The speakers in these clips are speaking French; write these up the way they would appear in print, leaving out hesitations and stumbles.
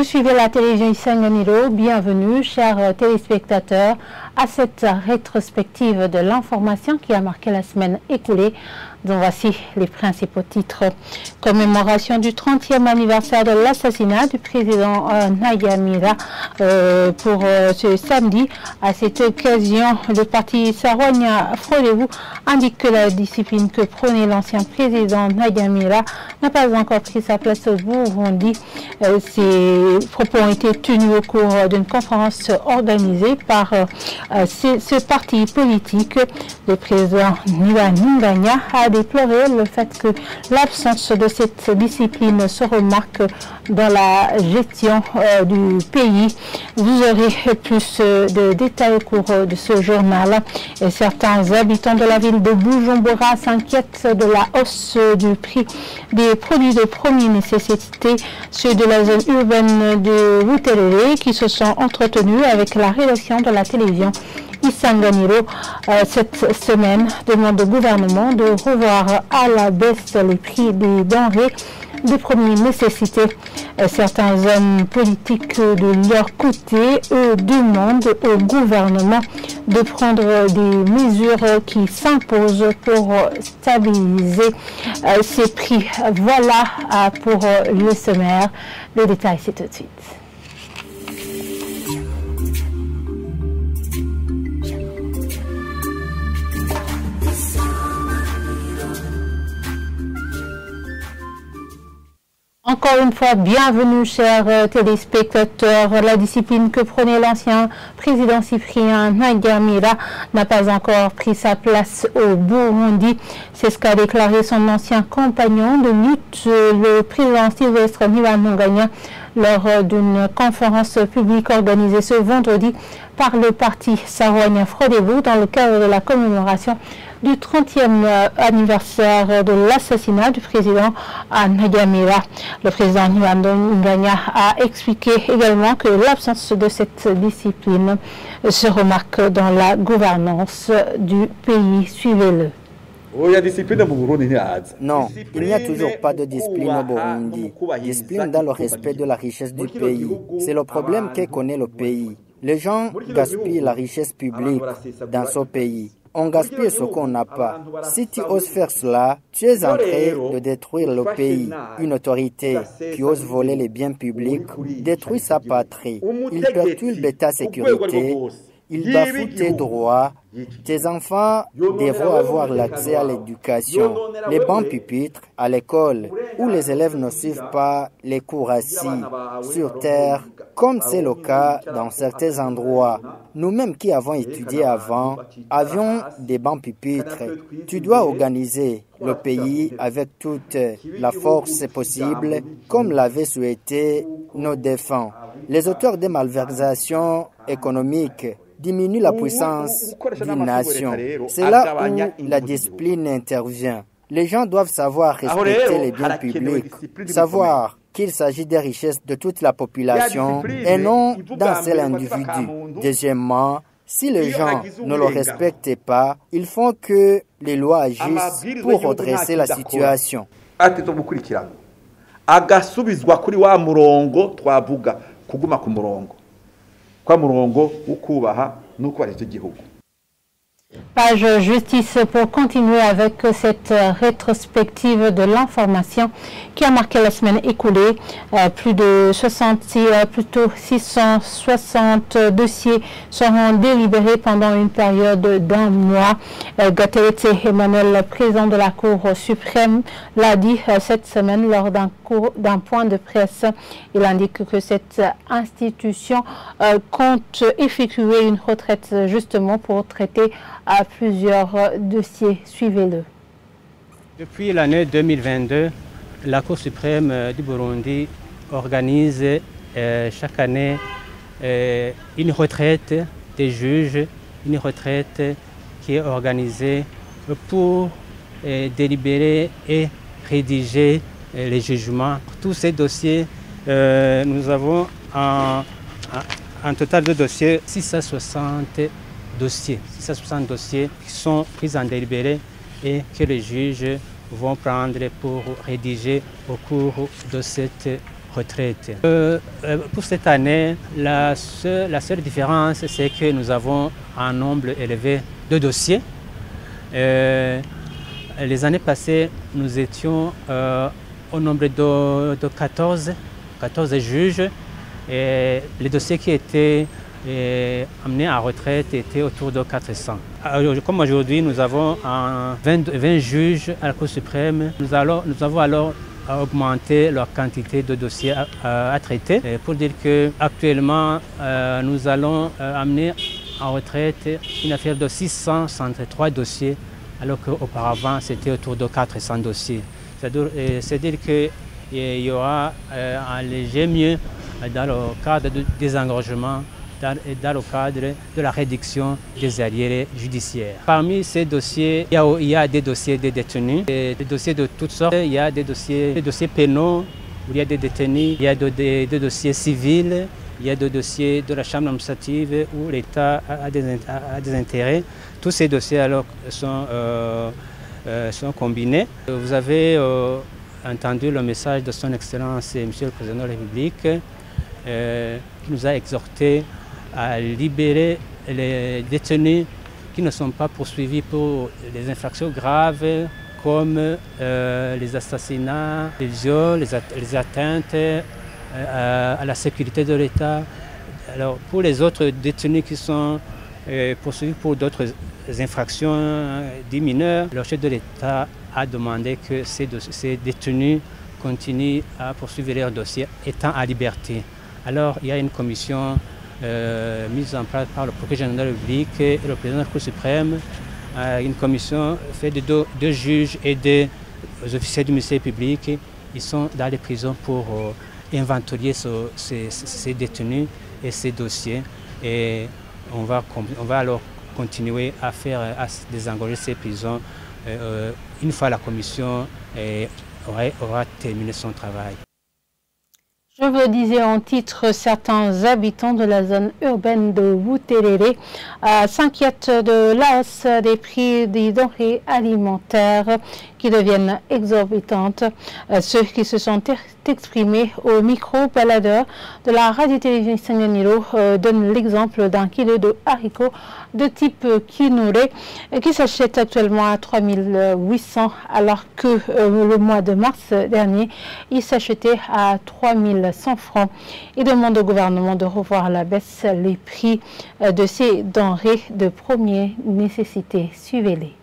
Vous suivez la télévision Isanganiro. Bienvenue, chers téléspectateurs, à cette rétrospective de l'information qui a marqué la semaine écoulée. Donc voici les principaux titres. Commémoration du 30e anniversaire de l'assassinat du président Nayamira pour ce samedi. À cette occasion, le parti Sarwania Frodebu indique que la discipline que prônait l'ancien président Nayamira n'a pas encore pris sa place au Burundi. Ces propos ont été tenus au cours d'une conférence organisée par ce parti politique. Le président Nibanganya a déploré le fait que l'absence de cette discipline se remarque dans la gestion du pays. Vous aurez plus de détails au cours de ce journal. Et certains habitants de la ville de Bujumbura s'inquiètent de la hausse du prix des produits de première nécessité, ceux de la zone urbaine de Buterere qui se sont entretenus avec la rédaction de la télévision Isanganiro cette semaine demande au gouvernement de revoir à la baisse les prix des denrées de première nécessité. Certains hommes politiques de leur côté demandent au gouvernement de prendre des mesures qui s'imposent pour stabiliser ces prix. Voilà pour le sommaire. Le détail, c'est tout de suite. Encore une fois, bienvenue chers téléspectateurs. La discipline que prenait l'ancien président Cyprien Nayamira n'a pas encore pris sa place au Burundi. C'est ce qu'a déclaré son ancien compagnon de lutte, le président Sylvestre Ntibantunganya, lors d'une conférence publique organisée ce vendredi par le parti Sarwania Frodebu dans le cadre de la commémoration du 30e anniversaire de l'assassinat du président Nayamira. Le président Ntibantunganya a expliqué également que l'absence de cette discipline se remarque dans la gouvernance du pays. Suivez-le. Non, il n'y a toujours pas de discipline au Burundi. Discipline dans le respect de la richesse du pays. C'est le problème que connaît le pays. Les gens gaspillent la richesse publique dans ce pays. On gaspille ce qu'on n'a pas. Si tu oses faire cela, tu es en train de détruire le pays. Une autorité qui ose voler les biens publics détruit sa patrie. Il perturbe ta sécurité. Il bafoue tes droits. Tes enfants devront avoir l'accès à l'éducation. Les bancs pupitres à l'école où les élèves ne suivent pas les cours assis sur terre, comme c'est le cas dans certains endroits. Nous-mêmes qui avons étudié avant, avions des bancs pupitres. Tu dois organiser le pays avec toute la force possible, comme l'avaient souhaité nos défunts. Les auteurs des malversations économiques diminue la puissance d'une nation. C'est là où la discipline intervient. Les gens doivent savoir respecter les biens publics, savoir qu'il s'agit des richesses de toute la population et non d'un seul individu. Deuxièmement, si les gens ne le respectent pas, il faut que les lois agissent pour redresser la situation. Agasubizwa kuri wa murongo twavuga kuguma ku murongo kwa murongo ukubaha n'ukubareza igihugu. Page justice pour continuer avec cette rétrospective de l'information qui a marqué la semaine écoulée. Plus de 660 dossiers seront délibérés pendant une période d'un mois. Gatete Emmanuel, le président de la Cour suprême, l'a dit cette semaine lors d'un point de presse. Il indique que cette institution compte effectuer une retraite justement pour traiter à plusieurs dossiers. Suivez-le. Depuis l'année 2022, la Cour suprême du Burundi organise chaque année une retraite des juges, une retraite qui est organisée pour délibérer et rédiger les jugements. Pour tous ces dossiers, nous avons un total de dossiers 660 dossiers qui sont pris en délibéré et que les juges vont prendre pour rédiger au cours de cette retraite. Pour cette année, la seule différence, c'est que nous avons un nombre élevé de dossiers. Les années passées, nous étions au nombre de 14 juges et les dossiers qui étaient amenés à retraite étaient autour de 400. Comme aujourd'hui, nous avons 20 juges à la Cour suprême. Nous avons alors augmenté leur quantité de dossiers à traiter. Et pour dire qu'actuellement, nous allons amener en retraite une affaire de 663 dossiers, alors qu'auparavant, c'était autour de 400 dossiers. C'est-à-dire qu'il y aura un léger mieux dans le cadre du désengorgement, dans le cadre de la réduction des arriérés judiciaires. Parmi ces dossiers, il y a des dossiers des détenus, des dossiers de toutes sortes. Il y a des dossiers pénaux, où il y a des détenus, il y a des dossiers civils, il y a des dossiers de la Chambre administrative où l'État a des intérêts. Tous ces dossiers alors sont combinés. Vous avez entendu le message de son Excellence Monsieur le Président de la République qui nous a exhortés à libérer les détenus qui ne sont pas poursuivis pour les infractions graves comme les assassinats, les viols, les atteintes à la sécurité de l'État. Alors pour les autres détenus qui sont poursuivis pour d'autres infractions dits mineurs, le chef de l'État a demandé que ces détenus continuent à poursuivre leurs dossiers étant à liberté. Alors il y a une commission mise en place par le procureur général de la République et le président de la Cour suprême, une commission faite de 2 juges et des officiers du ministère public. Ils sont dans les prisons pour inventorier ces détenus et ces dossiers. Et on va alors continuer à désengorger ces prisons une fois la commission aura terminé son travail. Je vous disais en titre, certains habitants de la zone urbaine de Buterere s'inquiètent de la hausse des prix des denrées alimentaires qui deviennent exorbitantes. Ceux qui se sont exprimés au micro-baladeur de la radio-télévision Sanganiro donnent l'exemple d'un kilo de haricots de type Kinure qui s'achète actuellement à 3800 alors que le mois de mars dernier, il s'achetait à 3100 francs. Ils demandent au gouvernement de revoir à la baisse les prix de ces denrées de première nécessité. Suivez-les.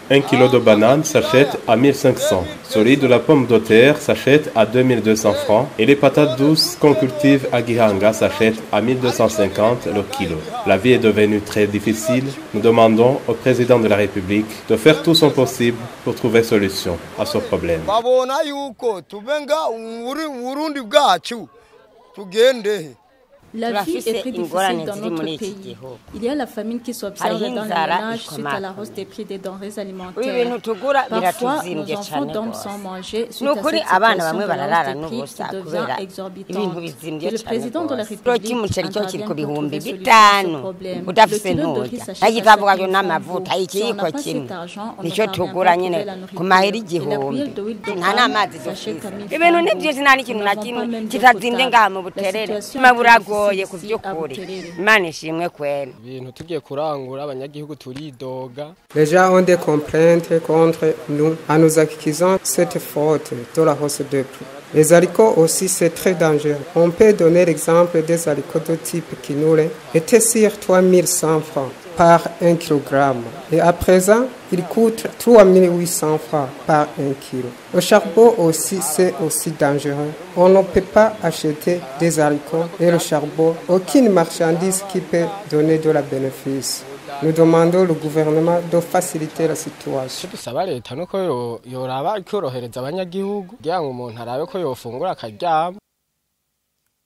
Un kilo de bananes s'achète à 1500. Celui de la pomme de terre s'achète à 2200 francs et les patates douces qu'on cultive à Gihanga s'achètent à 1250 le kilo. La vie est devenue très difficile. Nous demandons au président de la République de faire tout son possible pour trouver solution à ce problème. La vie est très difficile dans notre pays. Il y a la famine qui s'observe dans le ménage suite à la hausse des prix des denrées alimentaires. Parfois, nos enfants dorment sans manger suite à cette situation de la hausse des prix qui devient exorbitante. Et le président de la République intervient pour trouver des solutions à ce problème. Le kilo de riz s'achète à 5 000 francs. Si on n'a pas cet argent, on ne parvient pas à trouver la nourriture. Et la cuillère d'huile de palme s'achète à 1 000 francs. Nous n'avons pas même d'eau potable. La situation les gens ont des complaintes contre nous en nous accusant cette faute de la hausse de prix. Les haricots aussi, c'est très dangereux. On peut donner l'exemple des haricots de type Kinure étaient sur 3100 francs par 1 kg. Et à présent, il coûte 3800 francs par 1 kg. Le charbon aussi, c'est aussi dangereux. On ne peut pas acheter des haricots et le charbon, aucune marchandise qui peut donner de la bénéfice. Nous demandons au gouvernement de faciliter la situation.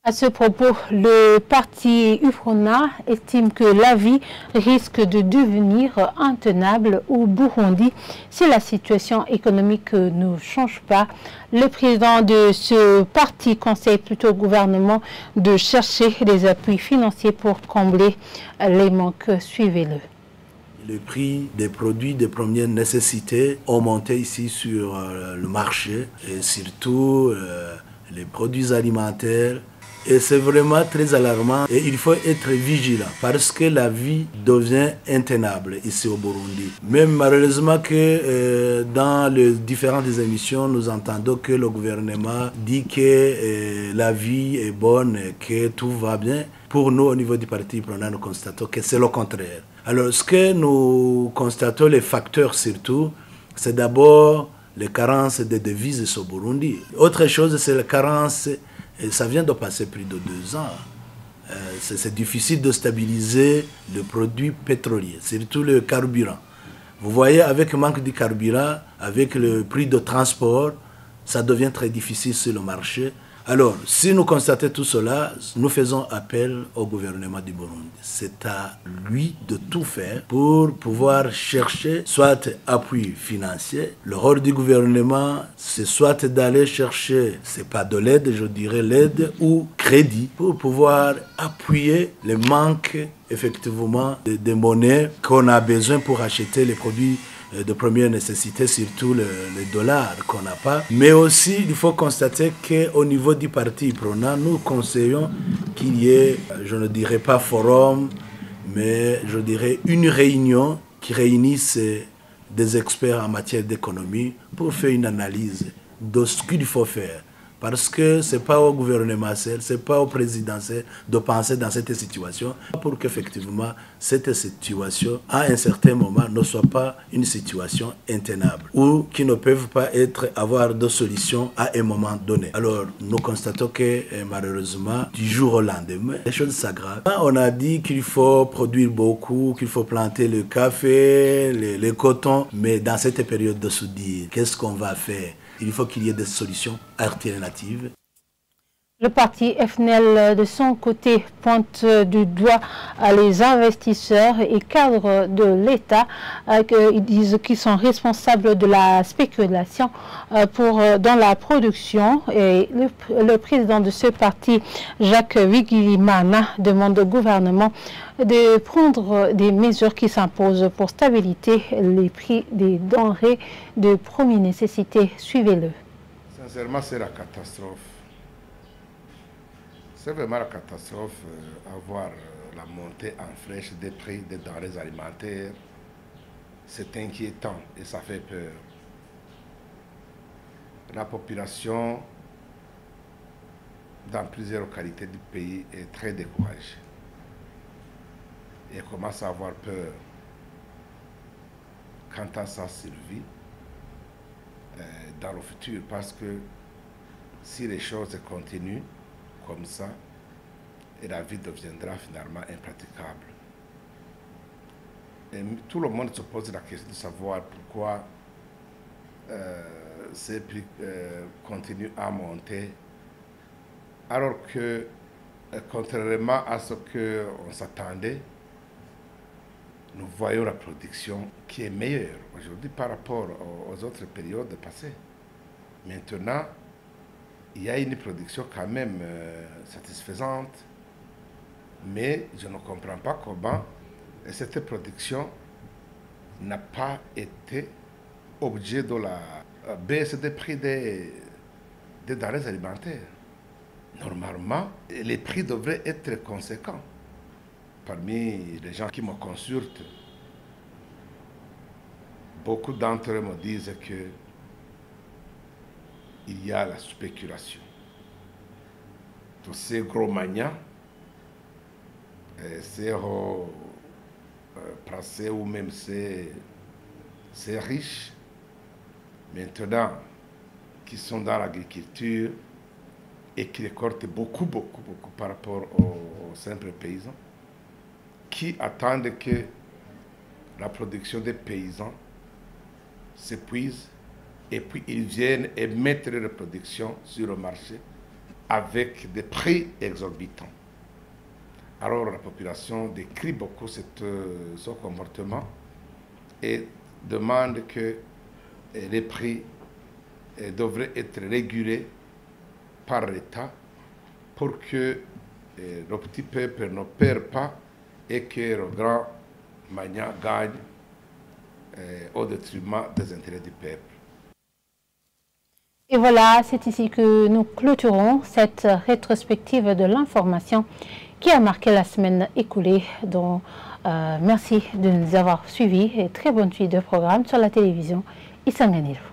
À ce propos, le parti UFRONA estime que la vie risque de devenir intenable au Burundi si la situation économique ne change pas. Le président de ce parti conseille plutôt au gouvernement de chercher des appuis financiers pour combler les manques. Suivez-le. Les prix des produits de première nécessité ont monté ici sur le marché, et surtout les produits alimentaires. Et c'est vraiment très alarmant et il faut être vigilant parce que la vie devient intenable ici au Burundi. Même malheureusement que dans les différentes émissions, nous entendons que le gouvernement dit que la vie est bonne, que tout va bien. Pour nous, au niveau du parti prenant, nous constatons que c'est le contraire. Alors, ce que nous constatons, les facteurs surtout, c'est d'abord les carences de devises au Burundi. Autre chose, c'est la carence. Et ça vient de passer plus de 2 ans. C'est difficile de stabiliser le produit pétrolier, surtout le carburant. Vous voyez, avec le manque de carburant, avec le prix de transport, ça devient très difficile sur le marché. Alors, si nous constatons tout cela, nous faisons appel au gouvernement du Burundi. C'est à lui de tout faire pour pouvoir chercher soit appui financier. Le rôle du gouvernement, c'est soit d'aller chercher, c'est pas de l'aide, je dirais l'aide ou crédit pour pouvoir appuyer le manque effectivement de monnaie qu'on a besoin pour acheter les produits de première nécessité, surtout le dollar qu'on n'a pas. Mais aussi, il faut constater qu'au niveau du parti prenant, nous conseillons qu'il y ait, je ne dirais pas forum, mais je dirais une réunion qui réunisse des experts en matière d'économie pour faire une analyse de ce qu'il faut faire. Parce que ce n'est pas au gouvernement seul, ce n'est pas au président seul de penser dans cette situation pour qu'effectivement cette situation, à un certain moment, ne soit pas une situation intenable ou qui ne peuvent pas avoir de solution à un moment donné. Alors, nous constatons que malheureusement, du jour au lendemain, les choses s'aggravent. On a dit qu'il faut produire beaucoup, qu'il faut planter le café, le coton, mais dans cette période de soudure, qu'est-ce qu'on va faire? Il faut qu'il y ait des solutions alternatives. Le parti FNL, de son côté, pointe du doigt les investisseurs et cadres de l'État. Ils disent qu'ils sont responsables de la spéculation dans la production. Et le président de ce parti, Jacques Wigilimana, demande au gouvernement de prendre des mesures qui s'imposent pour stabiliser les prix des denrées de première nécessité. Suivez-le. Sincèrement, c'est la catastrophe. C'est vraiment la catastrophe avoir la montée en flèche des prix des denrées alimentaires. C'est inquiétant et ça fait peur. La population dans plusieurs localités du pays est très découragée et commence à avoir peur quant à sa survie dans le futur, parce que si les choses continuent comme ça, et la vie deviendra finalement impraticable. Et tout le monde se pose la question de savoir pourquoi ces prix continuent à monter, alors que, contrairement à ce qu'on s'attendait, nous voyons la production qui est meilleure aujourd'hui par rapport aux autres périodes passées. Maintenant, il y a une production quand même satisfaisante, mais je ne comprends pas comment cette production n'a pas été objet de la baisse des prix des denrées alimentaires. Normalement, les prix devraient être conséquents. Parmi les gens qui me consultent, beaucoup d'entre eux me disent que il y a la spéculation. Tous ces gros magnats, ces placés ou même ces riches, maintenant, qui sont dans l'agriculture et qui récoltent beaucoup par rapport aux simples paysans, qui attendent que la production des paysans s'épuise et puis ils viennent et mettent leur production sur le marché avec des prix exorbitants. Alors la population décrit beaucoup ce comportement et demande que les prix devraient être régulés par l'État pour que le petit peuple ne perd pas et que le grand magnat gagne au détriment des intérêts du peuple. Et voilà, c'est ici que nous clôturons cette rétrospective de l'information qui a marqué la semaine écoulée. Donc, merci de nous avoir suivis et très bonne suite de programme sur la télévision Isanganiro.